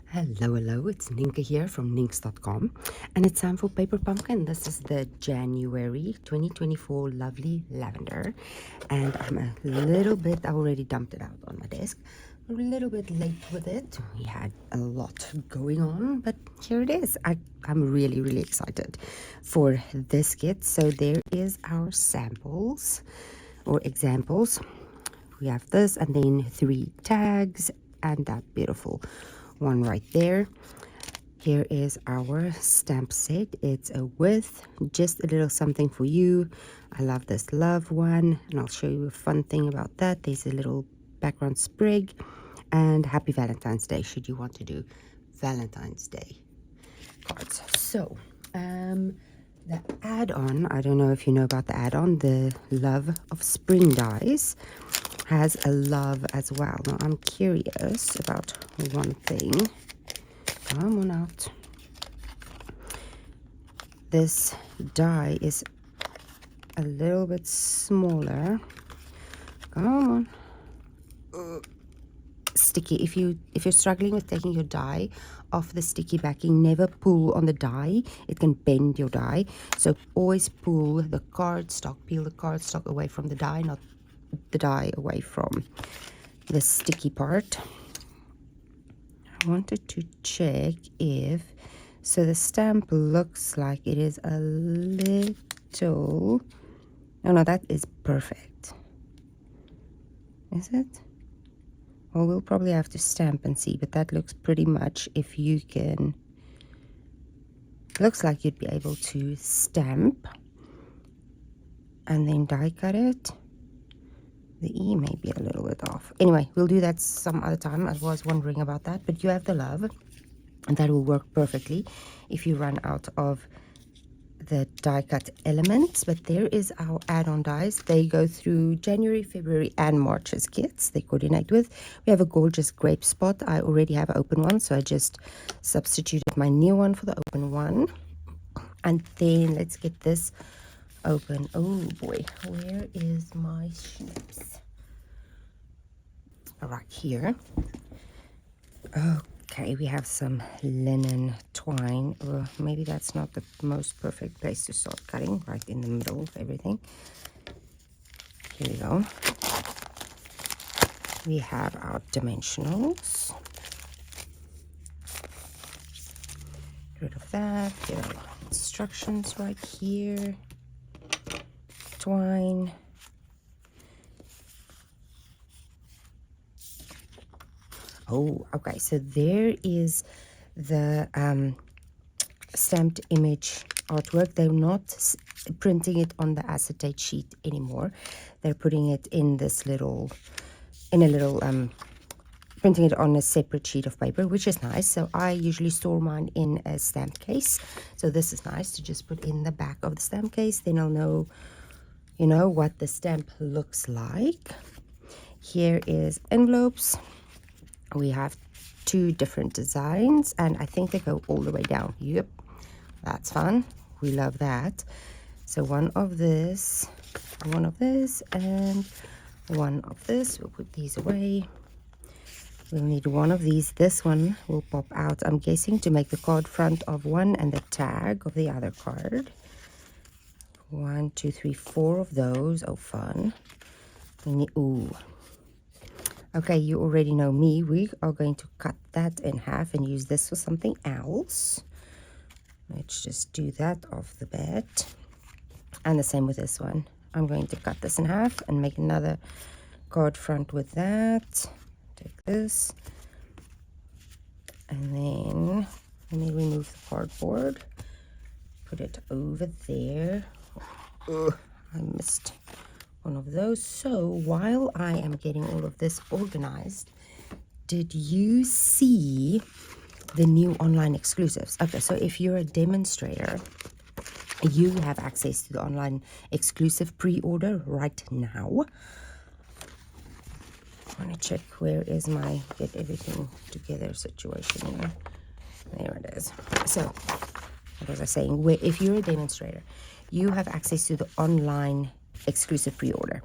Hello, it's Nienke here from Nienks.com, and it's time for Paper Pumpkin. This is the January 2024 lovely lavender, and I'm a little bit, I already dumped it out on my desk, a little bit late with it. We had a lot going on, but here it is. I'm really excited for this kit. So there is our samples or examples. We have this, and then 3 tags, and that beautiful one right there. Here is our stamp set. It's a width, just a little something for you. I love this love one, and I'll show you a fun thing about that. There's a little background sprig, and happy Valentine's Day should you want to do Valentine's Day cards. So the add-on, I don't know if you know about the add-on, the Love of Spring dies has a love as well. Now I'm curious about one thing. Come on out. This die is a little bit smaller. Come on. Sticky. If you're struggling with taking your die off the sticky backing, never pull on the die. It can bend your die. So always pull the cardstock, peel the cardstock away from the die, not the die away from the sticky part. I wanted to check if, so the stamp looks like it is a little, oh no, that is perfect. Is it? Well, we'll probably have to stamp and see, but that looks pretty much, if you can, looks like you'd be able to stamp and then die cut it. The E may be a little bit off. Anyway, we'll do that some other time. I was wondering about that, but you have the love, and that will work perfectly if you run out of the die cut elements. But there is our add-on dies. They go through January, February, and March's kits. They coordinate with. We have a gorgeous grape spot. I already have an open one, so I just substituted my new one for the open one. And then let's get this open. Oh boy, where is my sheets? Right here. Okay, we have some linen twine. Maybe that's not the most perfect place to start cutting, right in the middle of everything. Here we go. We have our dimensionals. Get rid of that. There are instructions right here. Twine. Oh, okay, so there is the stamped image artwork. They're not printing it on the acetate sheet anymore. They're putting it in this little, printing it on a separate sheet of paper, which is nice. So I usually store mine in a stamp case. So this is nice to just put in the back of the stamp case. Then I'll know, you know, what the stamp looks like. Here is envelopes. We have 2 different designs, and I think they go all the way down. Yep, that's fun. We love that. So one of this, and one of this. We'll put these away. We'll need one of these. This one will pop out, I'm guessing, to make the card front of one and the tag of the other card. 1, 2, 3, 4 of those. Oh, fun. We need, ooh. Okay, you already know me. We are going to cut that in half and use this for something else. Let's just do that off the bat. And the same with this one. I'm going to cut this in half and make another card front with that. Take this. And then let me remove the cardboard. Put it over there. Ugh, I missed one of those. So while I am getting all of this organized, did you see the new online exclusives? Okay, so if you're a demonstrator, you have access to the online exclusive pre-order right now. I want to check where is my get everything together situation here. There it is. So what was I saying? If you're a demonstrator, you have access to the online exclusive pre-order.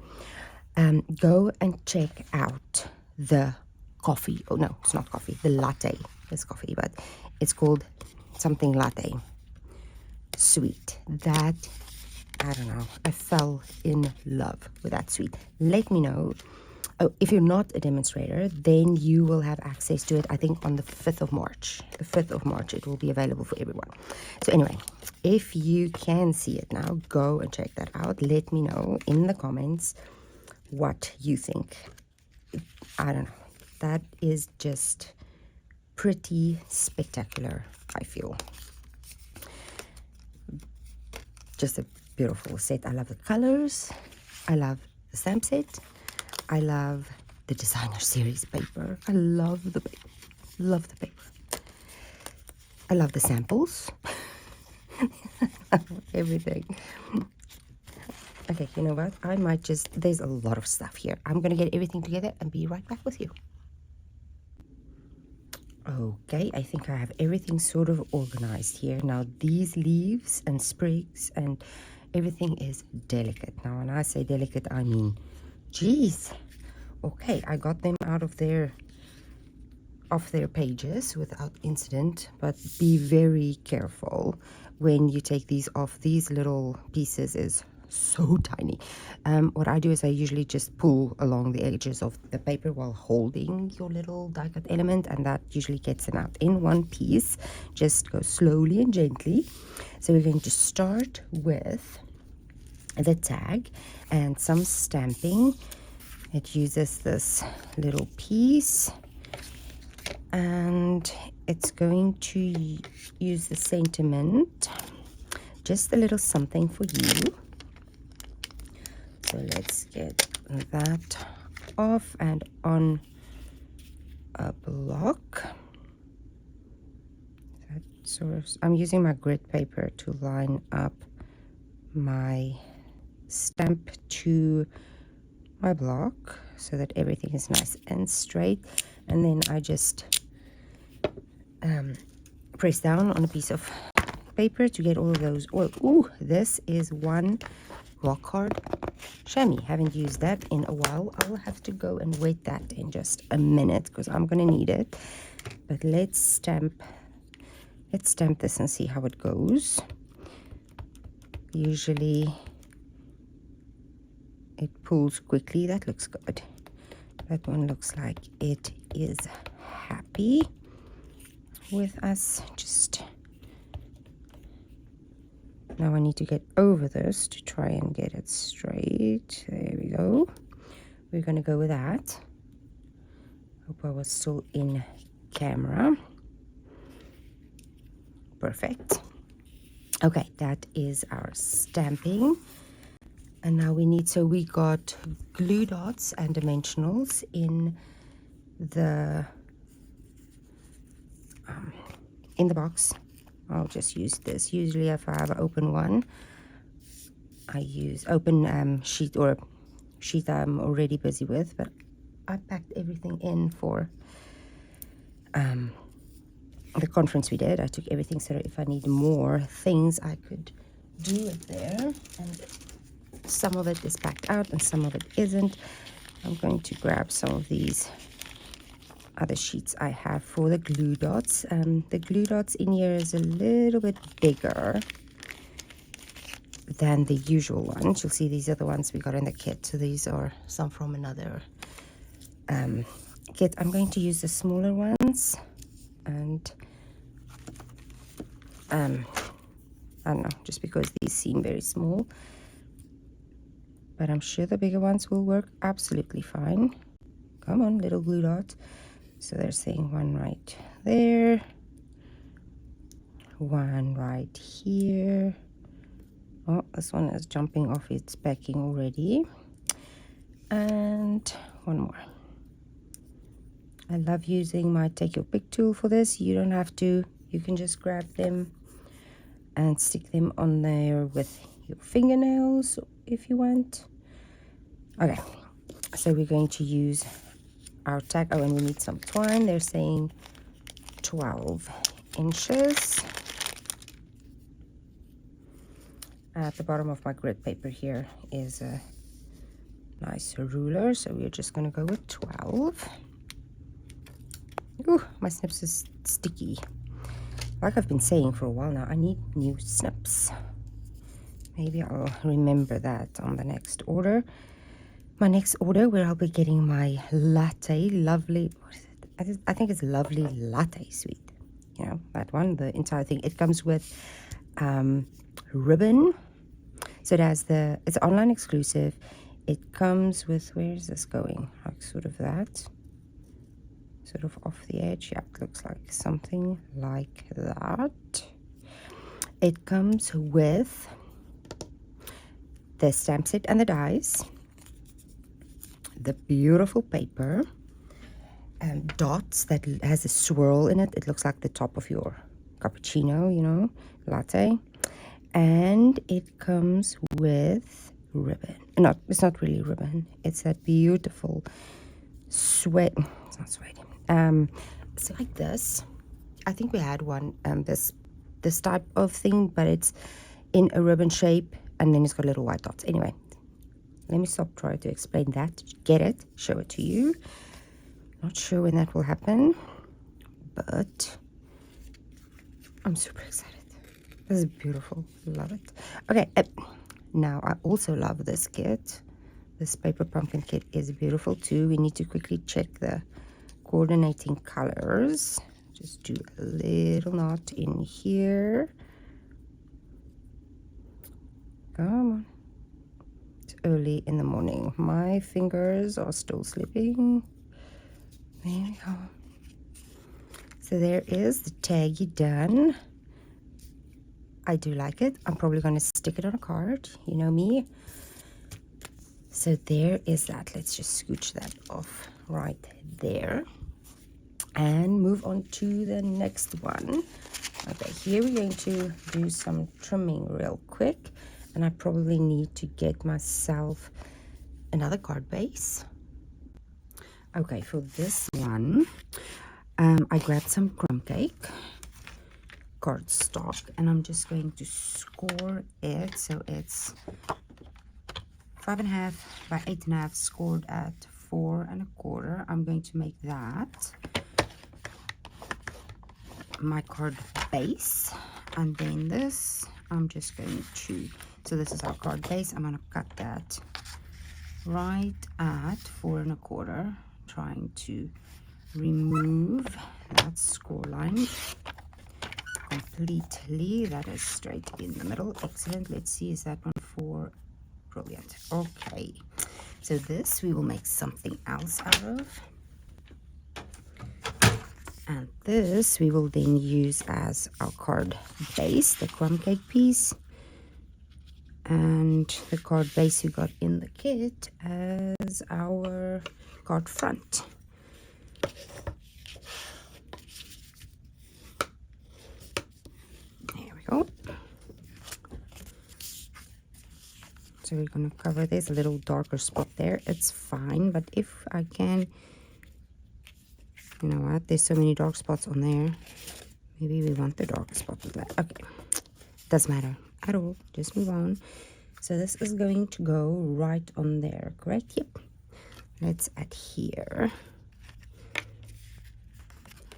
Go and check out the coffee. Oh no, it's not coffee. The latte is coffee, but it's called something latte. Sweet. That, I don't know, I fell in love with that sweet. Let me know. Oh, if you're not a demonstrator, then you will have access to it, I think, on the 5th of March. The 5th of March, it will be available for everyone. So anyway, if you can see it now, go and check that out. Let me know in the comments what you think. I don't know. That is just pretty spectacular, I feel. Just a beautiful set. I love the colors. I love the stamp set. I love the designer series paper. I love the paper. Love the paper. I love the samples. Everything. Okay, you know what? I might just, there's a lot of stuff here. I'm going to get everything together and be right back with you. Okay, I think I have everything sort of organized here. Now, these leaves and sprigs and everything is delicate. Now, when I say delicate, I mean, geez. Okay, I got them out of their pages without incident, but be very careful when you take these off. These little pieces is so tiny. What I do is I usually just pull along the edges of the paper while holding your little die cut element, and that usually gets them out in one piece. Just go slowly and gently. So we're going to start with the tag and some stamping. It uses this little piece, and it's going to use the sentiment, just a little something for you. So let's get that off and on a block. That sort of, I'm using my grit paper to line up my stamp to my block so that everything is nice and straight, and then I just press down on a piece of paper to get all of those oil. Ooh, this is one rock hard chamois. Haven't used that in a while. I'll have to go and wet that in just a minute because I'm gonna need it. But let's stamp this and see how it goes. Usually it pulls quickly. That looks good. That one looks like it is happy with us. Just now I need to get over this to try and get it straight. There we go. We're gonna go with that. Hope I was still in camera. Perfect. Okay, that is our stamping. And now we need, so we got glue dots and dimensionals in the box. I'll just use this. Usually if I have an open one, I use open sheet or sheet I'm already busy with, but I packed everything in for the conference we did. I took everything, so if I need more things I could do it there, and some of it is packed out and some of it isn't. I'm going to grab some of these other sheets I have for the glue dots. The glue dots in here is a little bit bigger than the usual ones. You'll see these are the ones we got in the kit, so these are some from another kit. I'm going to use the smaller ones, and I don't know, just because these seem very small, but I'm sure the bigger ones will work absolutely fine. Come on, little glue dot. So they're saying one right there, one right here. Oh, this one is jumping off its backing already. And one more. I love using my take your pick tool for this. You don't have to, you can just grab them and stick them on there with your fingernails if you want. Okay, so we're going to use our tag. Oh, and we need some twine. They're saying 12 inches. At the bottom of my grid paper here is a nice ruler, so we're just going to go with 12. Ooh, my snips is sticky. Like I've been saying for a while now, I need new snips. Maybe I'll remember that on the next order. My next order, where I'll be getting my latte, lovely, what is it? I think it's lovely latte sweet. You know, that one, the entire thing. It comes with ribbon. So it has it's online exclusive. It comes with, where is this going? Like sort of that. Sort of off the edge. Yeah, it looks like something like that. It comes with the stamp set and the dies, the beautiful paper, and dots that has a swirl in it. It looks like the top of your cappuccino, you know, latte. And it comes with ribbon. No, it's not really ribbon. It's that beautiful suede. It's not suede. It's like this. I think we had one, this type of thing, but it's in a ribbon shape, and then it's got little white dots. Anyway, let me stop trying to explain that. Get it, show it to you. Not sure when that will happen, but I'm super excited. This is beautiful. Love it. Okay, now I also love this kit. This paper pumpkin kit is beautiful too. We need to quickly check the coordinating colors. Just do a little knot in here. Come on. It's early in the morning. My fingers are still slipping. There we go. So there is the taggy done. I do like it. I'm probably going to stick it on a card. You know me. So there is that. Let's just scooch that off right there. And move on to the next one. Okay, here we're going to do some trimming real quick. And I probably need to get myself another card base. Okay, for this one, I grabbed some crumb cake cardstock, and I'm just going to score it. So it's 5.5 by 8.5, scored at 4 1/4. I'm going to make that my card base, and then this I'm just going to, so this is our card base. I'm going to cut that right at 4 1/4, trying to remove that score line completely. That is straight in the middle. Excellent. Let's see, is that one 4? Brilliant. Okay, so this we will make something else out of, and this we will then use as our card base, the crumb cake piece, and the card base we got in the kit as our card front. There we go. So we're going to cover this, a little darker spot there. It's fine, but if I can, you know what, there's so many dark spots on there. Maybe we want the darker spot on that. Okay, doesn't matter at all. Just move on. So this is going to go right on there, correct? Yep. Let's adhere.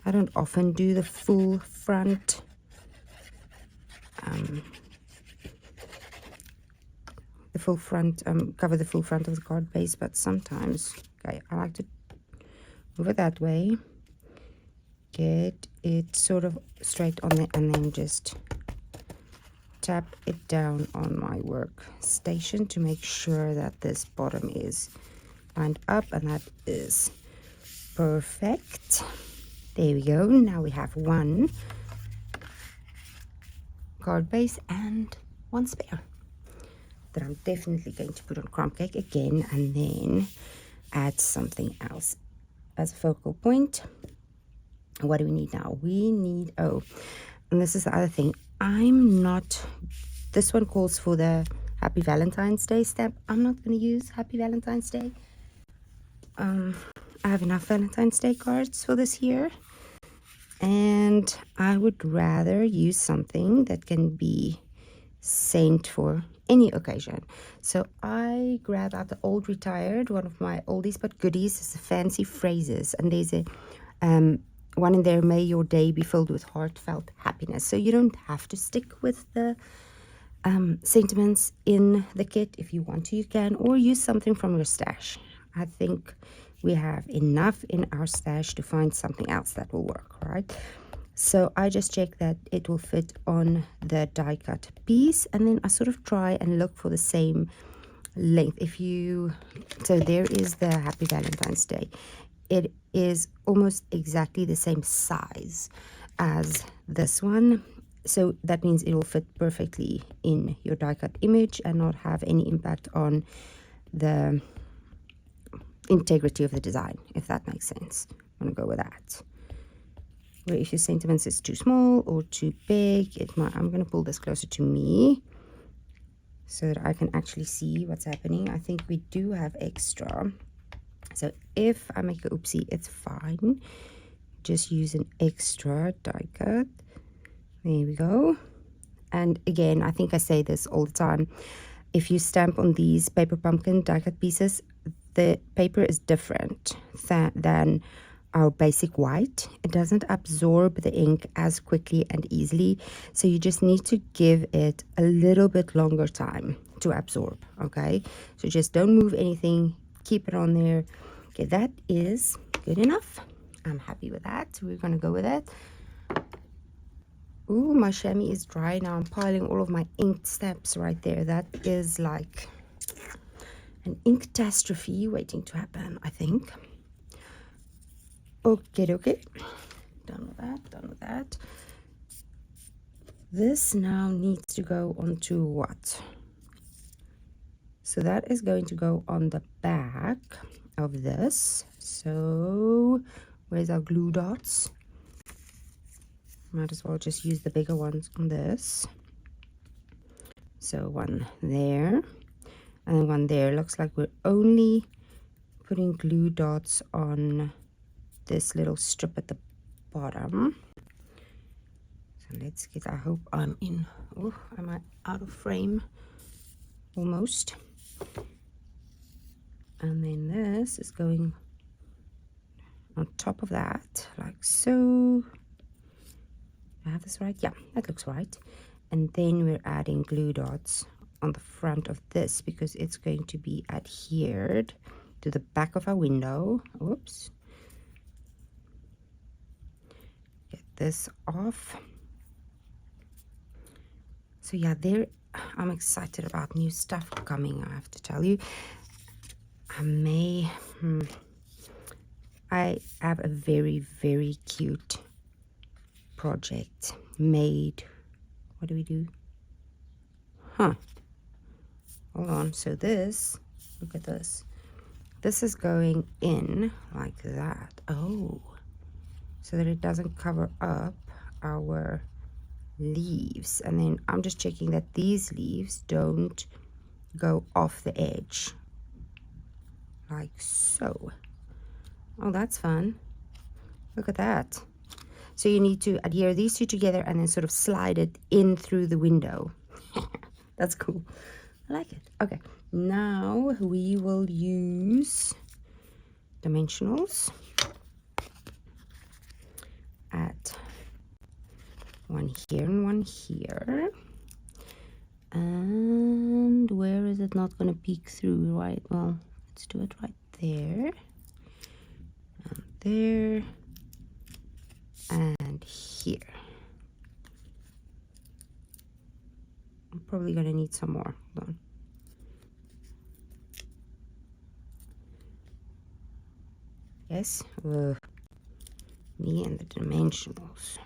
I don't often do the full front. The full front, cover the full front of the card base, but sometimes, okay, I like to move it that way, get it sort of straight on there, and then just tap it down on my workstation to make sure that this bottom is lined up, and that is perfect. There we go. Now we have one card base and one spare that I'm definitely going to put on crumb cake again, and then add something else as a focal point. What do we need now? We need, oh, and this is the other thing. I'm not, this one calls for the Happy Valentine's Day stamp. I'm not going to use Happy Valentine's Day. I have enough Valentine's Day cards for this year, and I would rather use something that can be sent for any occasion. So I grab out the old retired, one of my oldies but goodies is the fancy phrases, and there's a one in there, may your day be filled with heartfelt happiness. So you don't have to stick with the sentiments in the kit. If you want to, you can, or use something from your stash. I think we have enough in our stash to find something else that will work, right? So I just check that it will fit on the die cut piece, and then I sort of try and look for the same length. So there is the Happy Valentine's Day. It is almost exactly the same size as this one, so that means it will fit perfectly in your die cut image and not have any impact on the integrity of the design, if that makes sense. I'm gonna go with that. Where if your sentiments is too small or too big, I'm gonna pull this closer to me so that I can actually see what's happening. I think we do have extra, so if I make a oopsie, it's fine. Just use an extra die cut. There we go. And again, I think I say this all the time, if you stamp on these paper pumpkin die cut pieces, the paper is different than our basic white. It doesn't absorb the ink as quickly and easily, so you just need to give it a little bit longer time to absorb, okay? So just don't move anything, keep it on there. Okay, that is good enough. I'm happy with that. We're gonna go with it. Ooh, my chamois is dry now. I'm piling all of my inked stamps right there. That is like an ink catastrophe waiting to happen, I think. Okay. Done with that. This now needs to go onto what? So that is going to go on the back of this. So where's our glue dots? Might as well just use the bigger ones on this. So one there and then one there. Looks like we're only putting glue dots on this little strip at the bottom. So let's get, I hope I'm in, oh, am I out of frame? Almost. And then this is going on top of that, like so. Do I have this right? Yeah, that looks right. And then we're adding glue dots on the front of this because it's going to be adhered to the back of our window. Oops. Get this off. So yeah, I'm excited about new stuff coming, I have to tell you. I have a very, very cute project made. What do we do? Hold on. So this, look at this. This is going in like that. Oh, so that it doesn't cover up our leaves. And then I'm just checking that these leaves don't go off the edge like so. Oh, that's fun. Look at that. So you need to adhere these two together and then sort of slide it in through the window. That's cool. I like it. Okay, now we will use dimensionals. At one here and one here. And where is it not going to peek through? Right, well, let's do it right there. And there. And here. I'm probably going to need some more. Hold on. Yes. Me and the dimensionals.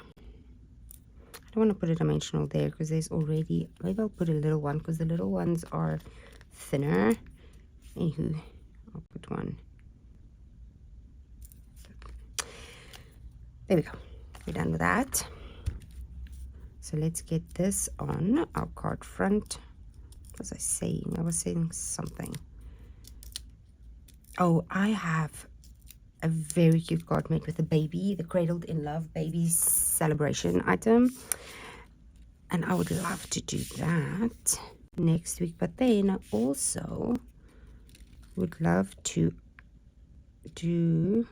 I don't want to put a dimensional there because there's already, maybe I'll put a little one because the little ones are thinner. Anywho, I'll put one. There we go. We're done with that. So let's get this on our card front. What was I saying? I was saying something. Oh, I have a very cute card made with a baby, the Cradled in Love baby celebration item. And I would love to do that next week. But then I also would love to do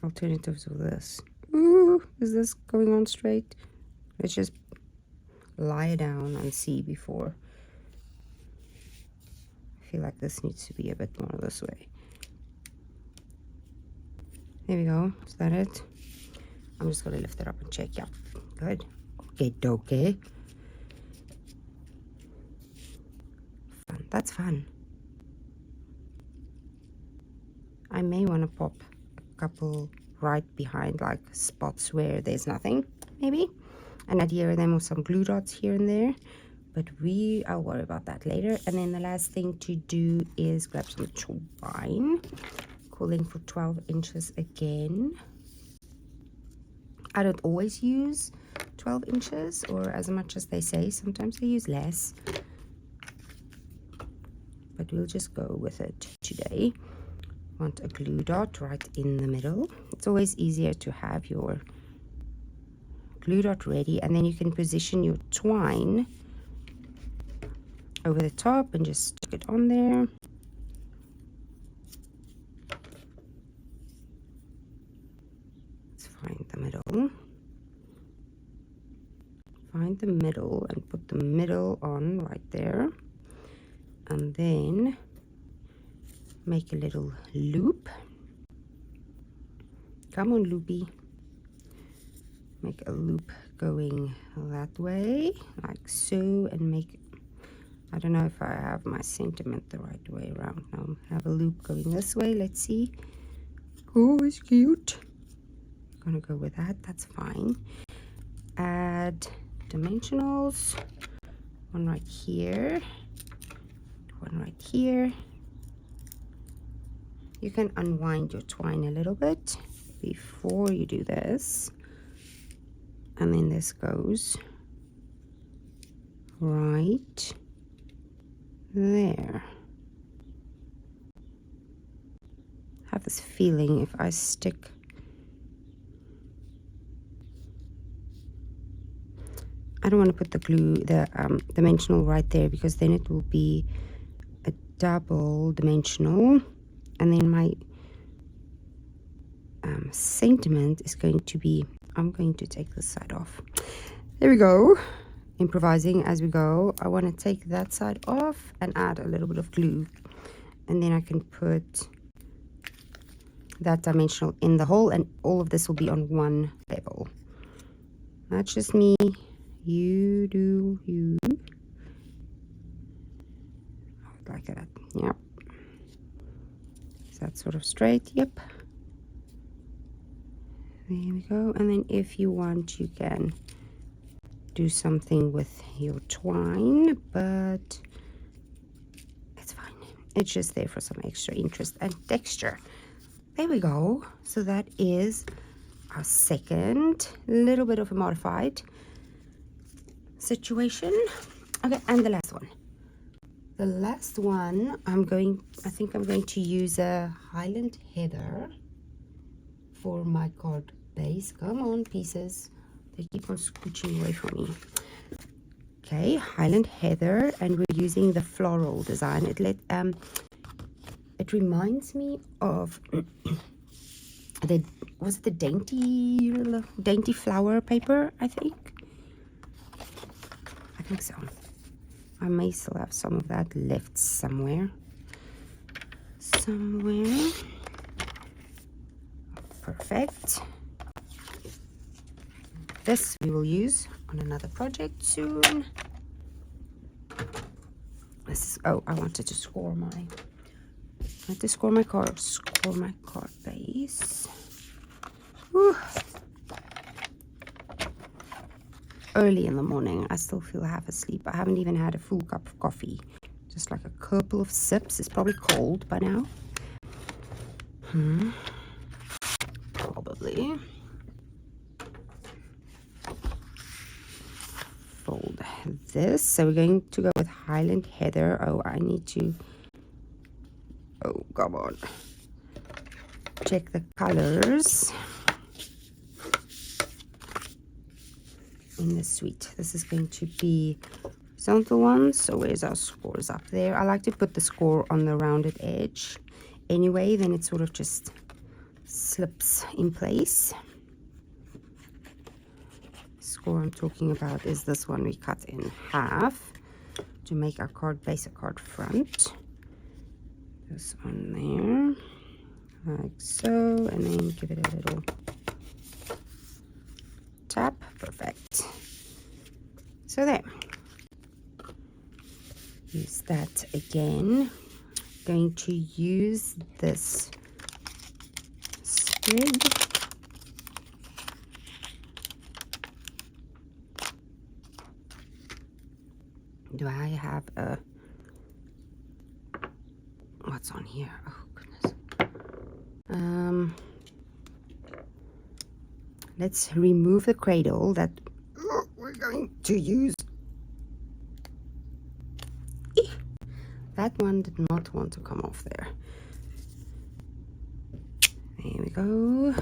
alternatives of this. Ooh, is this going on straight? Let's just lie down and see before. I feel like this needs to be a bit more this way. There we go. Is that it? I'm just going to lift it up and check. Yeah, good. Okay. Fun. That's fun. I may want to pop a couple right behind, like spots where there's nothing, maybe. And adhere them with some glue dots here and there. But I'll worry about that later. And then the last thing to do is grab some twine. Calling for 12 inches again. I don't always use 12 inches or as much as they say. Sometimes they use less. But we'll just go with it today. Want a glue dot right in the middle. It's always easier to have your glue dot ready, and then you can position your twine over the top and just stick it on there. Let's find the middle. Find the middle and put the middle on right there. And then make a little loop. Come on, loopy. Make a loop going that way, like so, and make, I don't know if I have my sentiment the right way around now. Have a loop going this way. Let's see. Oh, it's cute. I'm gonna go with that. That's fine. Add dimensionals. One right here. One right here. You can unwind your twine a little bit before you do this. And then this goes right there. I have this feeling if I stick, I don't want to put the glue, the dimensional right there, because then it will be a double dimensional, and then my sentiment is going to be, I'm going to take this side off. There we go. Improvising as we go. I want to take that side off and add a little bit of glue, and then I can put that dimensional in the hole, and all of this will be on one level. That's just me. You do you. Like that. Yep. Is that sort of straight? Yep. There we go. And then if you want, you can do something with your twine, but it's fine. It's just there for some extra interest and texture. There we go. So that is our second little bit of a modified situation. Okay, and the last one. The last one, I think I'm going to use a Highland Heather for my card base. Come on, pieces. They keep on scooching away from me. Okay, Highland Heather, and we're using the floral design. It reminds me of was it the dainty flower paper, I think so. I may still have some of that left somewhere. Perfect. This we will use on another project soon. This is, oh, I wanted to score my card base. Whew. Early in the morning, I still feel half asleep. I haven't even had a full cup of coffee. Just like a couple of sips. It's probably cold by now. Probably. Fold this. So we're going to go with Highland Heather. Oh, I need to... Oh, come on. Check the colors in the suite. This is going to be horizontal ones. So where's our scores? Up there. I like to put the score on the rounded edge anyway, then it sort of just slips in place. Score I'm talking about is this one we cut in half to make our card base, a card front. This one there, like so, and then give it a little tap. Perfect. So there. Use that again. Going to use this sprig. Do I have a, what's on here? Oh goodness. Let's remove the cradle that we're going to use. That one did not want to come off there. There we go.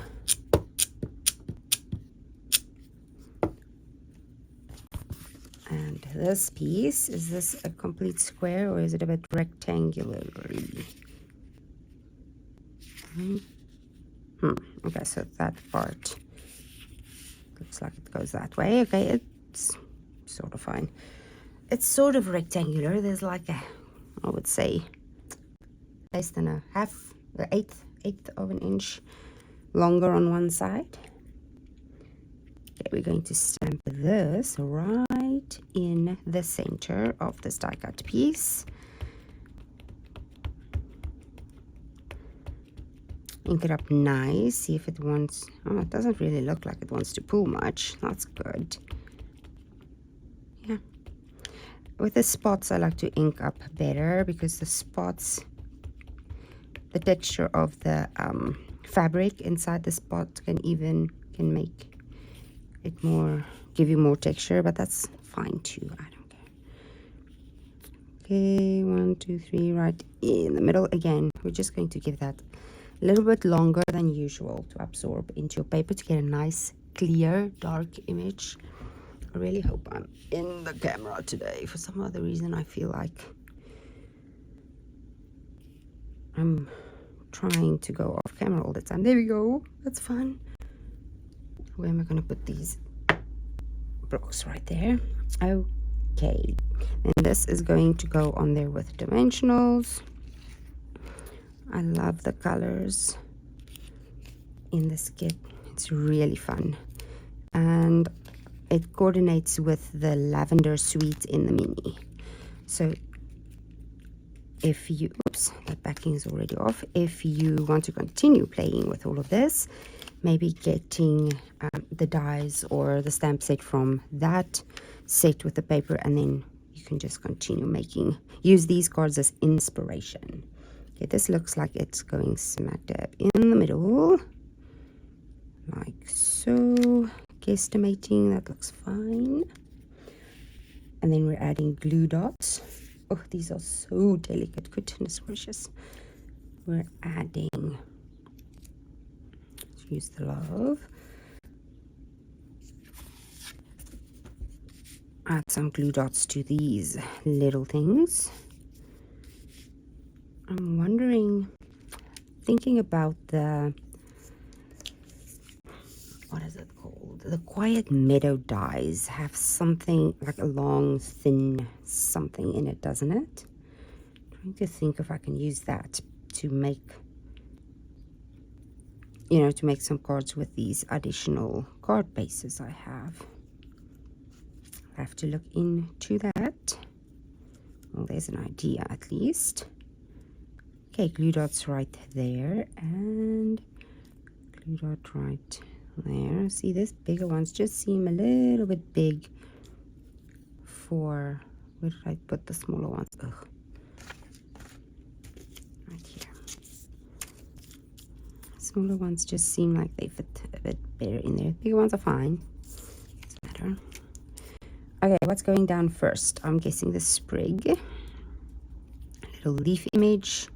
And this piece, is this a complete square or is it a bit rectangular? Okay, so that part looks like it goes that way. Okay, it's sort of fine. It's sort of rectangular. There's like a, I would say, less than a half, the eighth of an inch longer on one side. Okay, we're going to stamp this right in the center of this die cut piece. Ink it up nice. See if it wants, oh, it doesn't really look like it wants to pull much. That's good. Yeah. With the spots, I like to ink up better because the spots, the texture of the fabric inside the spot can make it more, give you more texture, but that's fine too. I don't care. Okay, 1, 2, 3, right in the middle. Again, we're just going to give that a little bit longer than usual to absorb into your paper to get a nice, clear, dark image. I really hope I'm in the camera today. For some other reason, I feel like I'm trying to go off camera all the time. There we go. That's fun. Where am I going to put these blocks? Right there. Okay. And this is going to go on there with dimensionals. I love the colors in this kit. It's really fun. And it coordinates with the lavender suite in the mini. So if you, oops, that backing is already off. If you want to continue playing with all of this, maybe getting the dies or the stamp set from that set with the paper, and then you can just continue making, use these cards as inspiration. Okay, this looks like it's going smack dab in the middle, like so. Guesstimating, that looks fine. And then we're adding glue dots. Oh, these are so delicate, goodness gracious. We're adding, let's use the love. Add some glue dots to these little things. I'm wondering, thinking about the, what is it called? The Quiet Meadow dies have something like a long, thin something in it, doesn't it? I'm trying to think if I can use that to make, you know, to make some cards with these additional card bases I have. I have to look into that. Well, there's an idea at least. Okay, glue dots right there, and glue dot right there. See, these bigger ones just seem a little bit big for, where did I put the smaller ones? Ugh. Right here. Smaller ones just seem like they fit a bit better in there. Bigger ones are fine. Doesn't matter. Okay, what's going down first? I'm guessing the sprig. A little leaf image.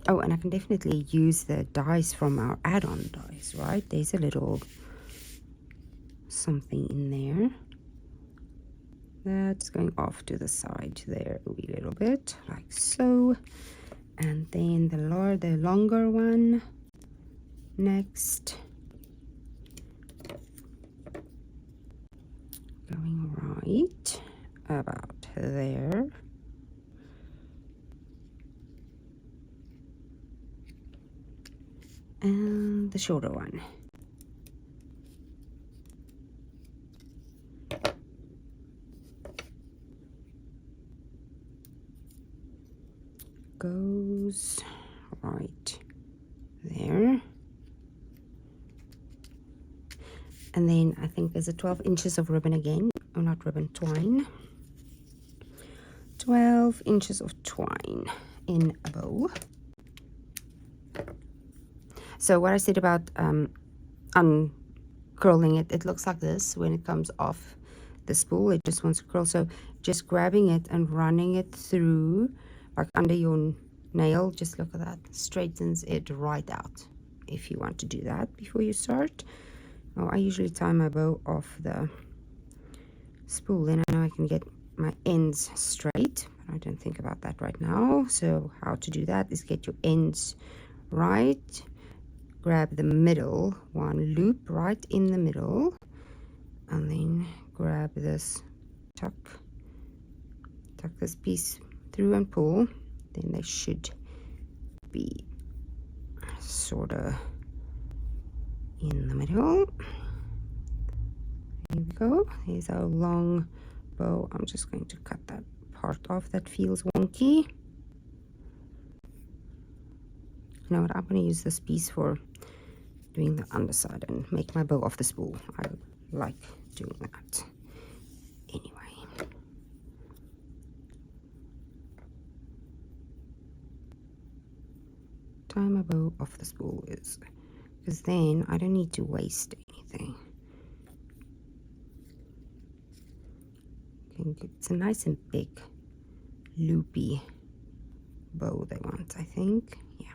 Oh, and I can definitely use the dies from our add-on dies, right? There's a little something in there. That's going off to the side there a wee little bit, like so. And then the longer one next. Going right about there. And the shorter one. Goes right there. And then I think there's a 12 inches of ribbon again, or not ribbon, twine. 12 inches of twine in a bow. So what I said about uncurling it, it looks like this when it comes off the spool. It just wants to curl. So just grabbing it and running it through, like under your nail, just look at that, straightens it right out. If you want to do that before you start. Oh, I usually tie my bow off the spool, then I know I can get my ends straight. But I don't think about that right now. So how to do that is get your ends right, grab the middle one, loop right in the middle, and then grab this, tuck this piece through and pull. Then they should be sort of in the middle. Here we go. Here's our long bow. I'm just going to cut that part off that feels wonky. You know what, I'm going to use this piece for doing the underside and make my bow off the spool. I like doing that anyway. Tie my bow off the spool is because then I don't need to waste anything. It's a nice and big loopy bow they want, I think. Yeah.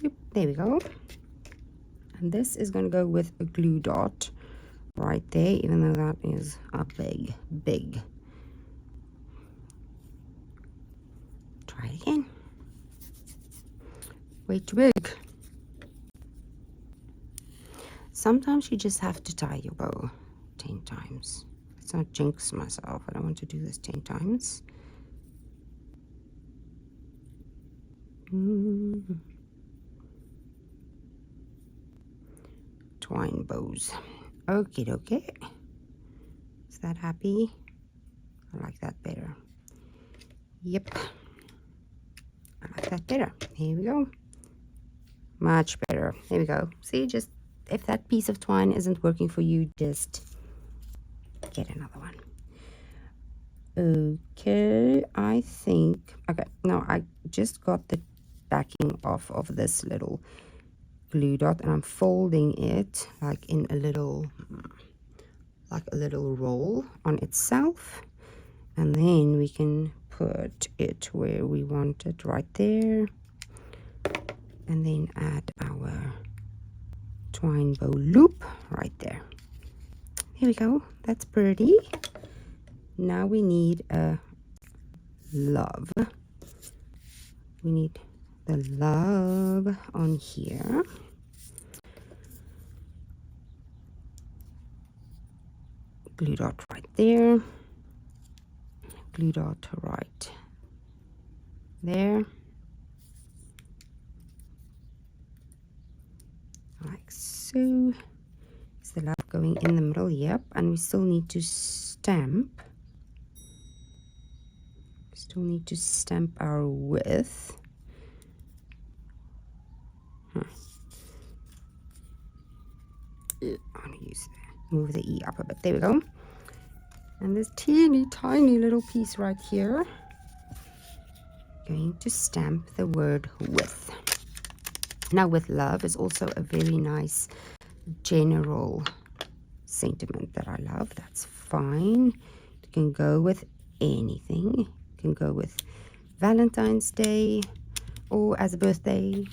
Yep, there we go. And this is going to go with a glue dot right there, even though that is a big. Try it again. Way too big. Sometimes you just have to tie your bow 10 times. Let's not jinx myself. I don't want to do this 10 times. Twine bows. Okay, dokie. Is that happy? I like that better. Yep. I like that better. Here we go. Much better. There we go. See, just if that piece of twine isn't working for you, just get another one. Okay, I think, okay, now I just got the backing off of this little glue dot and I'm folding it like in a little roll on itself, and then we can put it where we want it, right there, and then add our twine bow loop right there. Here we go. That's pretty. Now we need a love. We need the love on here. Glue dot right there. Glue dot right there. Like so. Is the love going in the middle? Yep. And we still need to stamp. Still need to stamp our width. I want to move the E up a bit. There we go. And this teeny tiny little piece right here, going to stamp the word width. Now, with love is also a very nice general sentiment that I love. That's fine. It can go with anything. It can go with Valentine's Day, or as a birthday,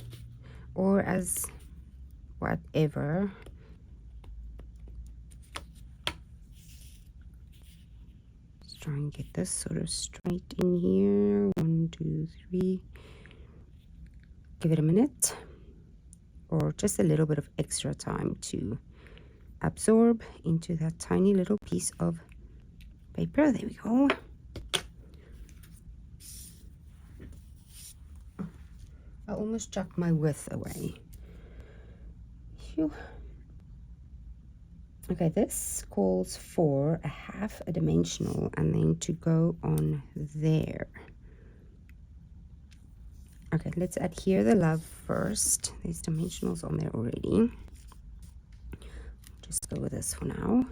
or as whatever. Let's try and get this sort of straight in here. 1, 2, 3. Give it a minute, or just a little bit of extra time to absorb into that tiny little piece of paper. There we go. I almost chucked my width away. Phew. Okay, this calls for a half a dimensional and then to go on there. Okay, let's adhere the love first. There's dimensionals on there already. Just go with this for now.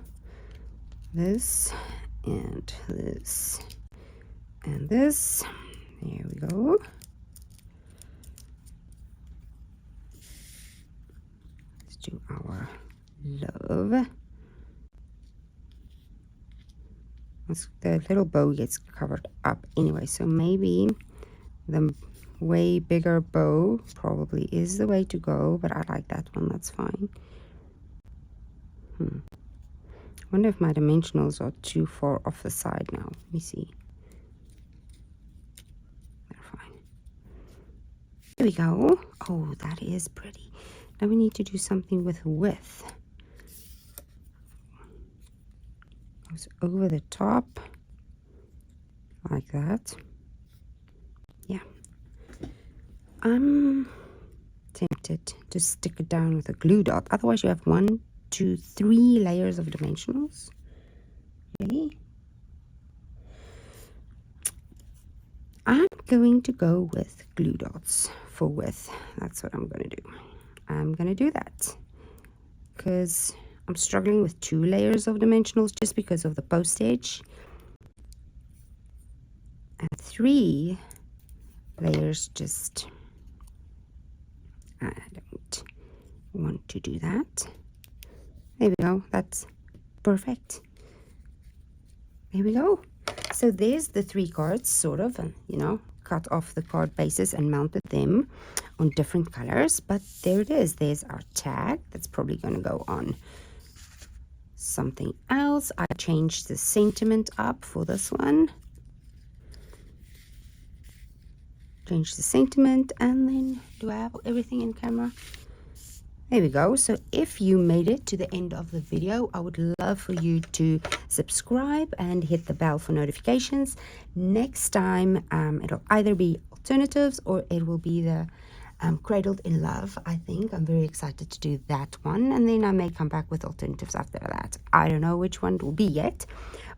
This and this and this. There we go. Let's do our love. The little bow gets covered up anyway, so maybe the way bigger bow probably is the way to go, but I like that one. That's fine. I wonder if my dimensionals are too far off the side now. Let me see. They're fine. There we go. Oh, that is pretty. Now we need to do something with width. Goes over the top like that. Yeah. I'm tempted to stick it down with a glue dot. Otherwise you have 1, 2, 3 layers of dimensionals. Really? I'm going to go with glue dots for width. That's what I'm going to do. I'm going to do that because I'm struggling with 2 layers of dimensionals just because of the postage. And 3 layers, just I don't want to do that. There we go. That's perfect. There we go. So there's the 3 cards, sort of, and cut off the card bases and mounted them on different colors. But there it is. There's our tag. That's probably going to go on something else. I changed the sentiment up for this one. Change the sentiment, and then do I have everything in camera? There we go. So if you made it to the end of the video, I would love for you to subscribe and hit the bell for notifications. Next time it'll either be alternatives or it will be the Cradled in Love. I think I'm very excited to do that one, and then I may come back with alternatives after that. I don't know which one it will be yet,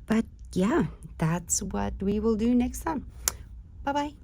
but yeah, that's what we will do next time. Bye bye.